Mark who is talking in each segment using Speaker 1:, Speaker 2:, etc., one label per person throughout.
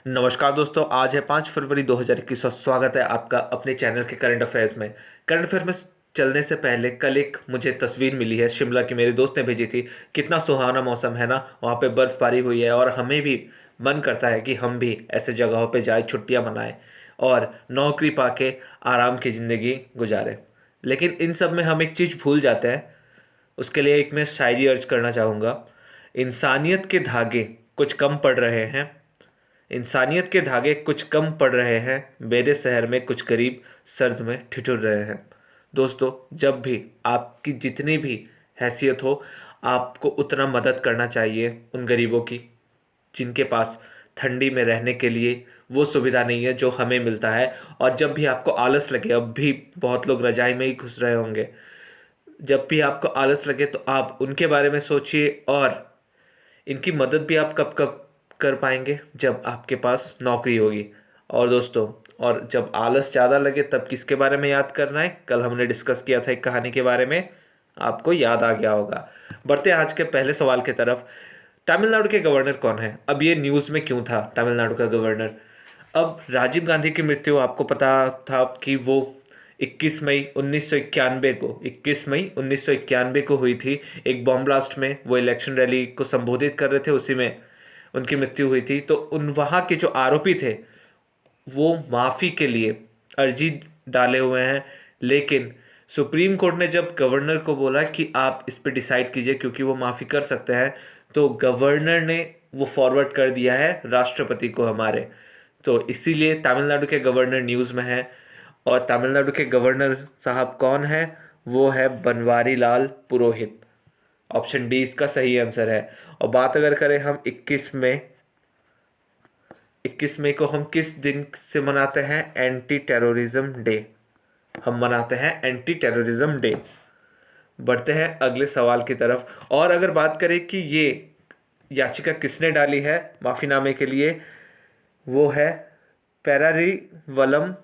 Speaker 1: नमस्कार दोस्तों, आज है 5 फरवरी 2021 और स्वागत है आपका अपने चैनल के करंट अफेयर्स में। करंट अफेयर में चलने से पहले कल एक मुझे तस्वीर मिली है शिमला की, मेरे दोस्त ने भेजी थी। कितना सुहाना मौसम है ना, वहाँ पे बर्फबारी हुई है और हमें भी मन करता है कि हम भी ऐसे जगहों पे जाए, छुट्टियाँ मनाएं और नौकरी पाके आराम की ज़िंदगी गुजारें। लेकिन इन सब में हम एक चीज़ भूल जाते हैं। उसके लिए एक मैं शायरी अर्ज करना चाहूँगा। इंसानियत के धागे कुछ कम पड़ रहे हैं, इंसानियत के धागे कुछ कम पड़ रहे हैं, मेरे शहर में कुछ गरीब सर्द में ठिठुर रहे हैं। दोस्तों, जब भी आपकी जितनी भी हैसियत हो, आपको उतना मदद करना चाहिए उन गरीबों की जिनके पास ठंडी में रहने के लिए वो सुविधा नहीं है जो हमें मिलता है। और जब भी आपको आलस लगे, अब भी बहुत लोग रजाई में ही घुस रहे होंगे, जब भी आपको आलस लगे तो आप उनके बारे में सोचिए। और इनकी मदद भी आप कब कब कर पाएंगे, जब आपके पास नौकरी होगी। और दोस्तों, और जब आलस ज़्यादा लगे तब किसके बारे में याद करना है? कल हमने डिस्कस किया था एक कहानी के बारे में, आपको याद आ गया होगा। बढ़ते हैं आज के पहले सवाल की तरफ। तमिलनाडु के गवर्नर कौन है? अब ये न्यूज़ में क्यों था तमिलनाडु का गवर्नर? अब राजीव गांधी की मृत्यु आपको पता था कि वो 21 मई 1991 को 21 मई 1991 को हुई थी। एक बॉम्ब ब्लास्ट में वो इलेक्शन रैली को संबोधित कर रहे थे, उसी में उनकी मृत्यु हुई थी। तो उन वहाँ के जो आरोपी थे वो माफ़ी के लिए अर्जी डाले हुए हैं। लेकिन सुप्रीम कोर्ट ने जब गवर्नर को बोला कि आप इस पे डिसाइड कीजिए क्योंकि वो माफ़ी कर सकते हैं, तो गवर्नर ने वो फॉरवर्ड कर दिया है राष्ट्रपति को हमारे। तो इसीलिए तमिलनाडु के गवर्नर न्यूज़ में है। और तमिलनाडु के गवर्नर साहब कौन है? वो है बनवारी लाल पुरोहित। ऑप्शन डी इसका सही आंसर है। और बात अगर करें हम 21 मई को हम किस दिन से मनाते हैं? Anti terrorism day. हम मनाते हैं एंटी टेररिज्म डे। बढ़ते हैं अगले सवाल की तरफ। और अगर बात करें कि ये याचिका किसने डाली है माफीनामे के लिए, वो है पेरारी वलम।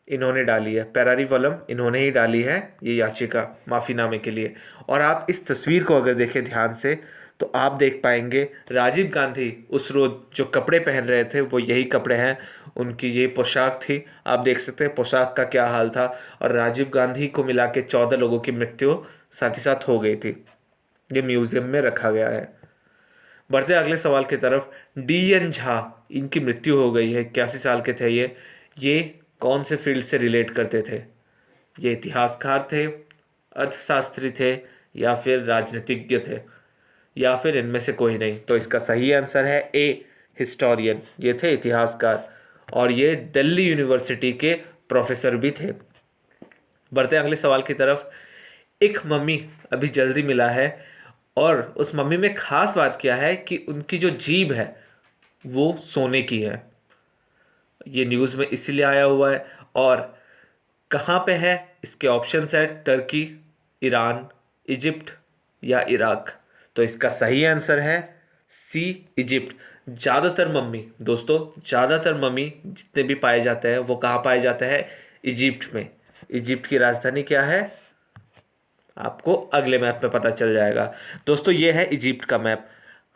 Speaker 1: इन्होंने डाली है, पेरारी वलम इन्होंने ही डाली है ये याचिका माफीनामे के लिए। और आप इस तस्वीर को अगर देखें ध्यान से तो आप देख पाएंगे राजीव गांधी उस रोज जो कपड़े पहन रहे थे वो यही कपड़े हैं, उनकी ये पोशाक थी। आप देख सकते हैं पोशाक का क्या हाल था। और राजीव गांधी को मिला के 14 लोगों की मृत्यु साथ ही साथ हो गई थी। ये म्यूजियम में रखा गया है। बढ़ते अगले सवाल की तरफ। डी एन झा, इनकी मृत्यु हो गई है, 81 साल के थे ये कौन से फील्ड से रिलेट करते थे? ये इतिहासकार थे, अर्थशास्त्री थे, या फिर राजनीतिज्ञ थे, या फिर इनमें से कोई नहीं? तो इसका सही आंसर है ए, हिस्टोरियन। ये थे इतिहासकार और ये दिल्ली यूनिवर्सिटी के प्रोफेसर भी थे। बढ़ते हैं अगले सवाल की तरफ। एक मम्मी अभी जल्दी मिला है और उस मम्मी में खास बात क्या है कि उनकी जो जीभ है वो सोने की है। ये न्यूज़ में इसीलिए आया हुआ है। और कहाँ पे है? इसके ऑप्शंस है टर्की, ईरान, इजिप्ट या इराक। तो इसका सही आंसर है सी, इजिप्ट। ज़्यादातर मम्मी दोस्तों, ज़्यादातर मम्मी जितने भी पाए जाते हैं वो कहाँ पाए जाते हैं? इजिप्ट में। इजिप्ट की राजधानी क्या है? आपको अगले मैप में पता चल जाएगा। दोस्तों, ये है इजिप्ट का मैप।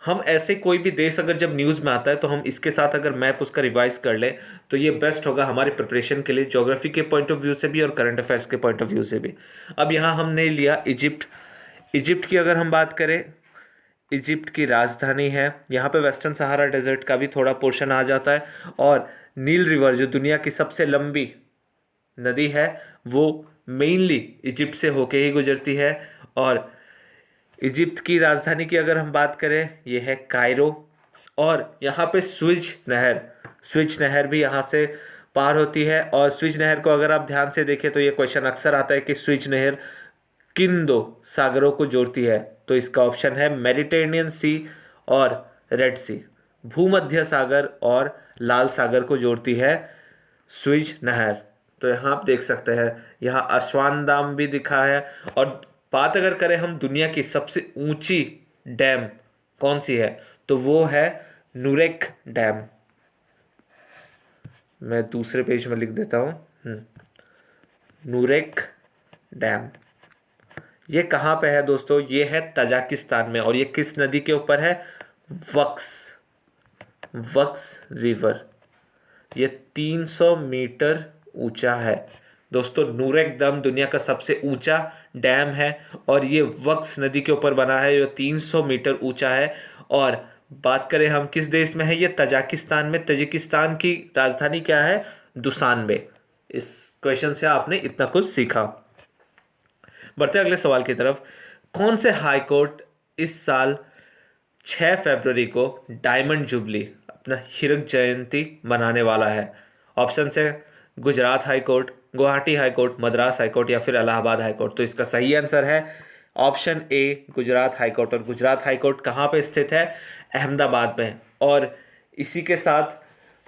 Speaker 1: हम ऐसे कोई भी देश अगर जब न्यूज़ में आता है तो हम इसके साथ अगर मैप उसका रिवाइज कर लें तो ये बेस्ट होगा हमारे प्रिपरेशन के लिए, ज्योग्राफी के पॉइंट ऑफ व्यू से भी और करंट अफेयर्स के पॉइंट ऑफ व्यू से भी। अब यहाँ हमने लिया इजिप्ट। इजिप्ट की अगर हम बात करें, इजिप्ट की राजधानी है, यहाँ पे वेस्टर्न सहारा डेजर्ट का भी थोड़ा पोर्शन आ जाता है। और नील रिवर जो दुनिया की सबसे लंबी नदी है वो मेनली इजिप्ट से होके ही गुजरती है। और इजिप्ट की राजधानी की अगर हम बात करें, ये है कायरो। और यहाँ पे स्विज नहर भी यहाँ से पार होती है। और स्विज नहर को अगर आप ध्यान से देखें तो ये क्वेश्चन अक्सर आता है कि स्विज नहर किन दो सागरों को जोड़ती है? तो इसका ऑप्शन है मेडिटेरेनियन सी और रेड सी। भूमध्य सागर और लाल सागर को जोड़ती है स्विज नहर। तो यहाँ आप देख सकते हैं, यहाँ अश्वानदाम भी दिखा है। और बात अगर करें हम दुनिया की सबसे ऊंची डैम कौन सी है, तो वो है नूरेक डैम। मैं दूसरे पेज में लिख देता हूँ, नूरेक डैम। ये कहाँ पे है दोस्तों? ये है तजाकिस्तान में। और ये किस नदी के ऊपर है? Works works river. ये 300 मीटर ऊंचा है दोस्तों। नूरेक डैम दुनिया का सबसे ऊंचा डैम है और ये वक्स नदी के ऊपर बना है, जो 300 मीटर ऊंचा है। और बात करें हम किस देश में है, ये तजाकिस्तान में। तजिकिस्तान की राजधानी क्या है, दुशानबे। इस क्वेश्चन से आपने इतना कुछ सीखा। बढ़ते अगले सवाल की तरफ। कौन से हाई कोर्ट इस साल 6 फरवरी को डायमंड जुबली, अपना हीरक जयंती मनाने वाला है? ऑप्शन है Gujarat high court, Guwahati high court, Madras high court या फिर इलाहाबाद हाई कोर्ट। तो इसका सही आंसर है option A, Gujarat high court. और गुजरात हाई कोर्ट कहाँ पे स्थित है, अहमदाबाद में। और इसी के साथ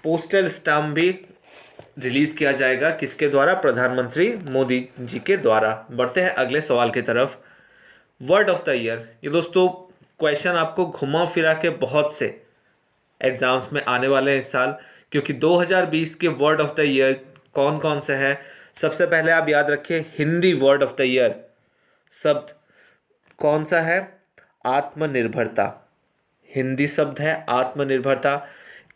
Speaker 1: पोस्टल स्टाम्प भी रिलीज किया जाएगा, किसके द्वारा, प्रधानमंत्री मोदी जी के द्वारा। बढ़ते हैं अगले सवाल की तरफ। वर्ड ऑफ द ईयर, ये दोस्तों क्वेश्चन आपको घुमा फिरा के बहुत से एग्जाम्स में आने वाले हैं इस साल, क्योंकि 2020 के वर्ड ऑफ द ईयर कौन कौन से हैं। सबसे पहले आप याद रखिए, Hindi word of the year शब्द कौन सा है, आत्मनिर्भरता। हिंदी शब्द है आत्मनिर्भरता।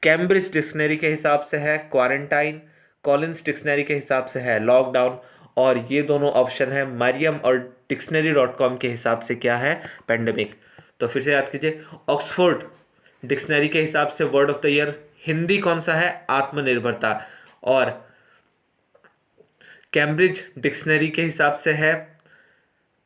Speaker 1: कैम्ब्रिज डिक्शनरी के हिसाब से है क्वारंटाइन, कॉलिंस डिक्शनरी के हिसाब से है लॉकडाउन, और ये दोनों ऑप्शन है मरियम और dictionary.com के हिसाब से क्या है, पेंडेमिक। तो फिर से याद कीजिए, ऑक्सफोर्ड डिक्शनरी के हिसाब से word of the year Hindi कौन सा है, आत्मनिर्भरता। और कैम्ब्रिज डिक्शनरी के हिसाब से है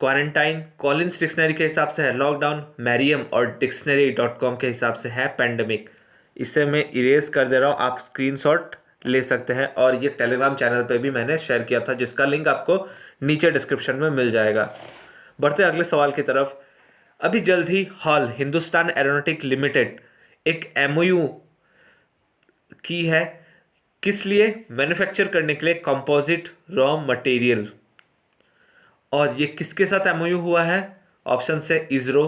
Speaker 1: क्वारंटाइन, कॉलिंस डिक्शनरी के हिसाब से है लॉकडाउन, मैरियम और dictionary.com के हिसाब से है पेंडेमिक। इसे मैं इरेज कर दे रहा हूँ, आप स्क्रीनशॉट ले सकते हैं। और ये टेलीग्राम चैनल पे भी मैंने शेयर किया था, जिसका लिंक आपको नीचे डिस्क्रिप्शन में मिल जाएगा। बढ़ते अगले सवाल की तरफ। अभी जल्द ही हॉल हिंदुस्तान एरोनॉटिक लिमिटेड एक एमओयू की है, किस लिए, मैन्युफैक्चर करने के लिए कंपोजिट रॉ मटेरियल। और ये किसके साथ एमओयू हुआ है, ऑप्शन से इसरो,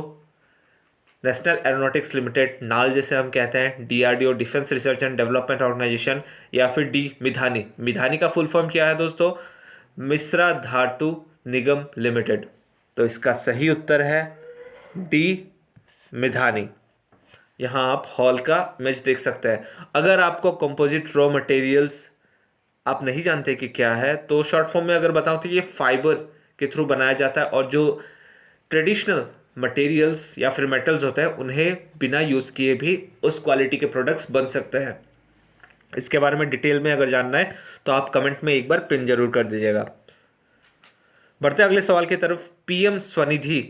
Speaker 1: नेशनल एरोनॉटिक्स लिमिटेड, नाल जैसे हम कहते हैं, DRDO, defence research and development organisation, या फिर डी मिधानी। मिधानी का फुल फॉर्म क्या है दोस्तों, मिश्रा धातु निगम लिमिटेड। तो इसका सही उत्तर है डी मिधानी। यहाँ आप हॉल का इमेज देख सकते हैं। अगर आपको कंपोजिट रॉ मटेरियल्स आप नहीं जानते कि क्या है, तो शॉर्ट फॉर्म में अगर बताऊं तो ये फाइबर के थ्रू बनाया जाता है, और जो ट्रेडिशनल मटेरियल्स या फिर मेटल्स होते हैं उन्हें बिना यूज़ किए भी उस क्वालिटी के प्रोडक्ट्स बन सकते हैं। इसके बारे में डिटेल में अगर जानना है तो आप कमेंट में एक बार पिन जरूर कर दीजिएगा। बढ़ते अगले सवाल की तरफ। पीएम स्वनिधि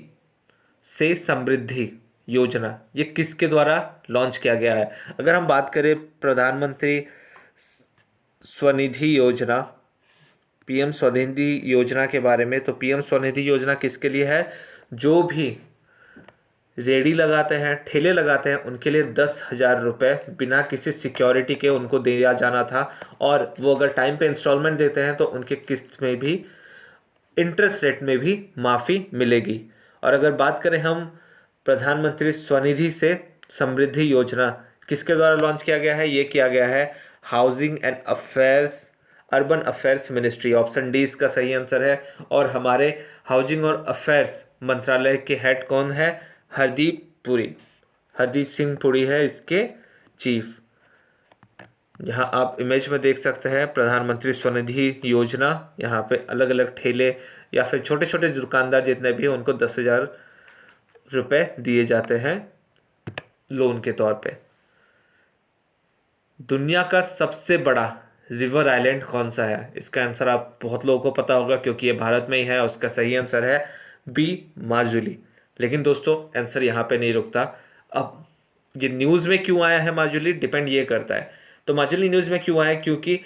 Speaker 1: से समृद्धि योजना, ये किसके द्वारा लॉन्च किया गया है? अगर हम बात करें प्रधानमंत्री स्वनिधि योजना, पीएम स्वनिधि योजना के बारे में, तो पीएम स्वनिधि योजना किसके लिए है, जो भी रेडी लगाते हैं, ठेले लगाते हैं, उनके लिए 10,000 रुपये बिना किसी सिक्योरिटी के उनको दिया जाना था। और वो अगर टाइम पे इंस्टॉलमेंट देते हैं तो उनके किस्त में भी, इंटरेस्ट रेट में भी माफ़ी मिलेगी। और अगर बात करें हम प्रधानमंत्री स्वनिधि से समृद्धि योजना, किसके द्वारा लॉन्च किया गया है, ये किया गया है housing and affairs, urban affairs ministry. Option D इसका सही आंसर है। और हमारे हाउसिंग और अफेयर्स मंत्रालय के हेड कौन है, हरदीप पुरी, हरदीप सिंह पुरी है इसके चीफ। यहाँ आप इमेज में देख सकते हैं प्रधानमंत्री स्वनिधि योजना। यहाँ पे अलग अलग ठेले या फिर छोटे छोटे दुकानदार जितने भी हैं उनको 10,000 रुपये दिए जाते हैं लोन के तौर पे। दुनिया का सबसे बड़ा रिवर आइलैंड कौन सा है? इसका आंसर आप बहुत लोगों को पता होगा क्योंकि ये भारत में ही है। उसका सही आंसर है बी, माजुली। लेकिन दोस्तों आंसर यहाँ पे नहीं रुकता। अब ये न्यूज़ में क्यों आया है माजुली, डिपेंड ये करता है। तो माजुली न्यूज़ में क्यों आया, क्योंकि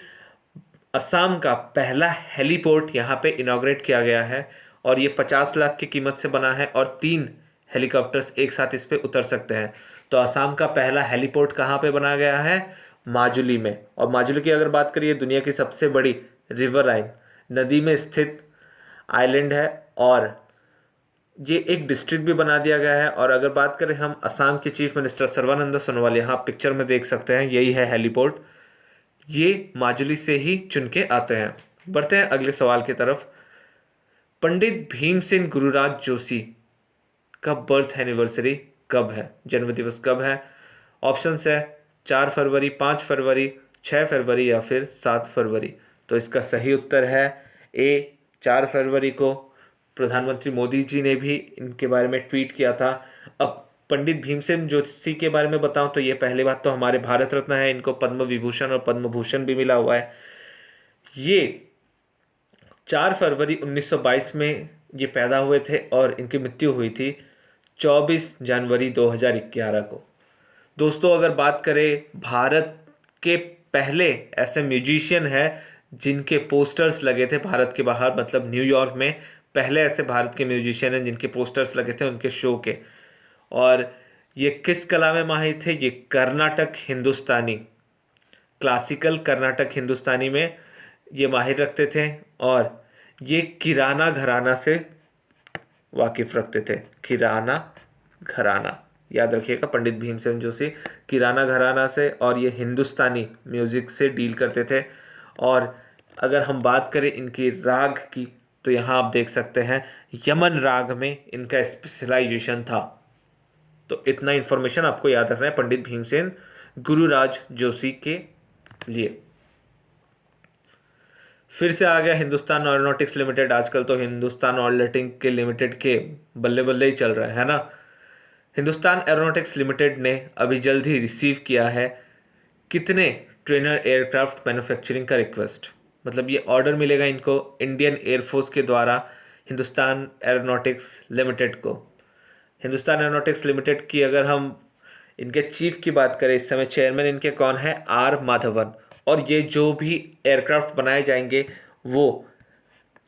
Speaker 1: असम का पहला हेलीपोर्ट यहाँ पे इनॉग्रेट किया गया है और ये 50 लाख की कीमत से बना है और 3 हेलीकॉप्टर्स एक साथ इस पे उतर सकते हैं। तो असम का पहला हेलीपोर्ट कहाँ पे बनाया गया है, माजुली में। और माजुली की अगर बात करिए, दुनिया की सबसे बड़ी रिवर लाइन नदी में स्थित आइलैंड है और ये एक डिस्ट्रिक्ट भी बना दिया गया है। और अगर बात करें हम असम के चीफ मिनिस्टर सर्बानंद सोनोवाल, यहाँ पिक्चर में देख सकते हैं, यही है हेलीपोर्ट, ये माजुली से ही चुन के आते हैं। बढ़ते हैं अगले सवाल की तरफ। पंडित भीमसेन गुरुराज जोशी का बर्थ एनिवर्सरी कब है, जन्म दिवस कब है? ऑप्शंस है 4 फरवरी, 5 फरवरी, 6 फरवरी या फिर 7 फरवरी? तो इसका सही उत्तर है ए, 4 फरवरी को। प्रधानमंत्री मोदी जी ने भी इनके बारे में ट्वीट किया था। अब पंडित भीमसेन जोशी के बारे में बताऊं तो ये पहली बात तो हमारे भारत रत्न है, इनको पद्म विभूषण और पद्म भूषण भी मिला हुआ है। ये 4 फरवरी 1922 में ये पैदा हुए थे और इनकी मृत्यु हुई थी 24 जनवरी 2011 को। दोस्तों अगर बात करें भारत के पहले ऐसे म्यूजिशियन है जिनके पोस्टर्स लगे थे भारत के बाहर, मतलब न्यूयॉर्क में पहले ऐसे भारत के म्यूजिशियन हैं जिनके पोस्टर्स लगे थे उनके शो के। और ये किस कला में माहिर थे? ये कर्नाटक हिंदुस्तानी, क्लासिकल कर्नाटक हिंदुस्तानी में ये माहिर रखते थे। और ये किराना घराना से वाकिफ रखते थे। किराना घराना, याद रखिएगा, पंडित भीमसेन जोशी किराना घराना से और ये हिंदुस्तानी म्यूज़िक से डील करते थे। और अगर हम बात करें इनकी राग की तो यहाँ आप देख सकते हैं यमन राग में इनका स्पेशलाइजेशन था। तो इतना इन्फॉर्मेशन आपको याद रखना है पंडित भीमसेन गुरुराज जोशी के लिए। फिर से आ गया हिंदुस्तान एरोनॉटिक्स लिमिटेड। आजकल तो हिंदुस्तान ऑयलटिंग के लिमिटेड के बल्ले बल्ले ही चल रहा है ना। हिंदुस्तान एरोनॉटिक्स लिमिटेड ने अभी जल्द ही रिसीव किया है कितने ट्रेनर एयरक्राफ्ट मैन्युफैक्चरिंग का रिक्वेस्ट, मतलब ये ऑर्डर मिलेगा इनको इंडियन एयरफोर्स के द्वारा हिंदुस्तान एरोनॉटिक्स लिमिटेड को। हिंदुस्तान एरोनॉटिक्स लिमिटेड की अगर हम इनके चीफ की बात करें, इस समय चेयरमैन इनके कौन है? आर माधवन। और ये जो भी एयरक्राफ्ट बनाए जाएंगे वो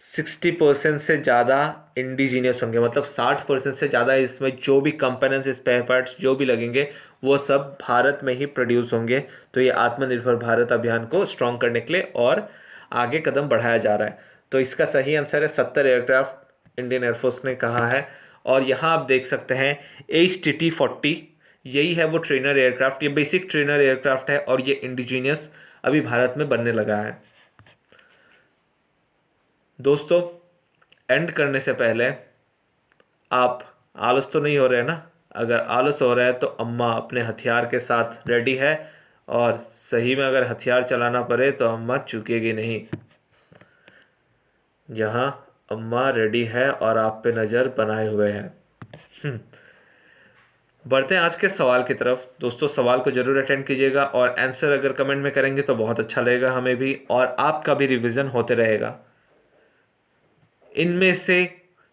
Speaker 1: 60% से ज़्यादा इंडिजीनियस होंगे, मतलब 60% से ज़्यादा इसमें जो भी कंपोनेंट्स, स्पेयर पार्ट्स जो भी लगेंगे वो सब भारत में ही प्रोड्यूस होंगे। तो ये आत्मनिर्भर भारत अभियान को स्ट्रॉन्ग करने के लिए और आगे कदम बढ़ाया जा रहा है। तो इसका सही आंसर है 70 एयरक्राफ्ट इंडियन एयरफोर्स ने कहा है। और यहाँ आप देख सकते हैं HTT-40, यही है वो ट्रेनर एयरक्राफ्ट। ये बेसिक ट्रेनर एयरक्राफ्ट है और ये इंडिजीनियस अभी भारत में बनने लगा है। दोस्तों एंड करने से पहले आप आलस तो नहीं हो रहे ना? अगर आलस हो रहा है तो अम्मा अपने हथियार के साथ रेडी है, और सही में अगर हथियार चलाना पड़े तो अम्मा चूकेगी नहीं। यहाँ अम्मा रेडी है और आप पे नज़र बनाए हुए हैं। बढ़ते हैं आज के सवाल की तरफ। दोस्तों सवाल को जरूर अटेंड कीजिएगा और आंसर अगर कमेंट में करेंगे तो बहुत अच्छा लगेगा हमें भी, और आपका भी रिवीजन होते रहेगा। इनमें से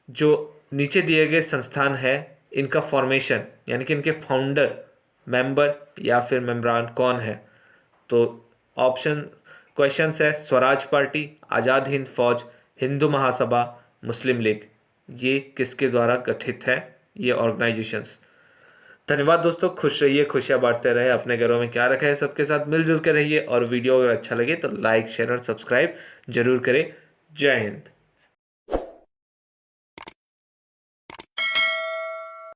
Speaker 1: जो नीचे दिए गए संस्थान है इनका फॉर्मेशन, यानी कि इनके फाउंडर, मेंबर या फिर मेम्बरान कौन है? तो ऑप्शन क्वेश्चंस है स्वराज पार्टी, आज़ाद हिंद फौज, हिंदू महासभा, मुस्लिम लीग। ये किसके द्वारा गठित है ये ऑर्गेनाइजेशंस? धन्यवाद दोस्तों, खुश रहिए, खुशियाँ बांटते रहे, अपने घरों में क्या रखा है सबके साथ मिलजुल के रहिए। और वीडियो अगर अच्छा लगे तो लाइक, शेयर और सब्सक्राइब जरूर करें। जय हिंद।